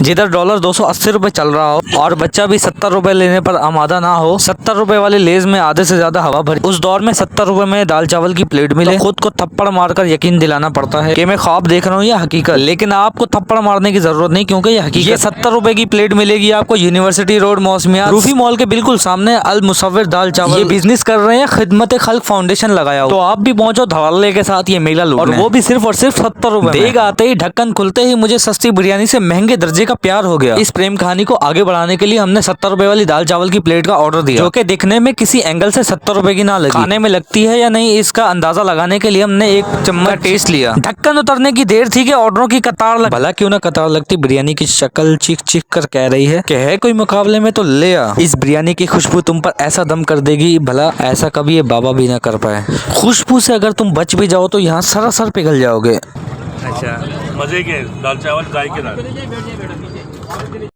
जिधर डॉलर 280 रुपए चल रहा हो और बच्चा भी 70 रुपए लेने पर आमादा ना हो, 70 रुपए वाले लेज में आधे से ज्यादा हवा भरी, उस दौर में 70 रुपए में दाल चावल की प्लेट मिले तो खुद को थप्पड़ मारकर यकीन दिलाना पड़ता है कि मैं ख्वाब देख रहा हूँ या हकीकत। लेकिन आपको थप्पड़ मारने की जरूरत नहीं, क्योंकि ये हकीकत। ये 70 रुपए की प्लेट मिलेगी आपको यूनिवर्सिटी रोड मौसमिया रूफी मॉल के बिल्कुल सामने अल मुसव्विर दाल चावल। ये बिजनेस कर रहे हैं खिदमत खल्क फाउंडेशन लगाया हो, तो आप भी पहुंचो धड़ल्ले के साथ ये मेला लूटने, और वो भी सिर्फ और सिर्फ 70 रुपए। देख आते ही ढक्कन खुलते ही मुझे सस्ती बिरयानी से महंगे दर्जे का प्यार हो गया। इस प्रेम कहानी को आगे बढ़ाने के लिए हमने 70 रुपए वाली दाल चावल की प्लेट का ऑर्डर दिया, जो कि दिखने में किसी एंगल से 70 रुपए की ना लगी। खाने में लगती है या नहीं इसका अंदाजा लगाने के लिए हमने एक चम्मच टेस्ट लिया। ढक्कन उतरने की देर थी कि ऑर्डरों की कतार लग। भला क्यों ना कतार लगती, बिरयानी की शक्ल चीख चीख कर कह रही है कि है कोई मुकाबले में तो ले आ। इस बिरयानी की खुशबू तुम पर ऐसा दम कर देगी, भला ऐसा कभी ये बाबा भी ना कर पाए। खुशबू से अगर तुम बच भी जाओ तो यहाँ सरासर पिघल जाओगे। अच्छा, मजे के दाल चावल जायकेदार।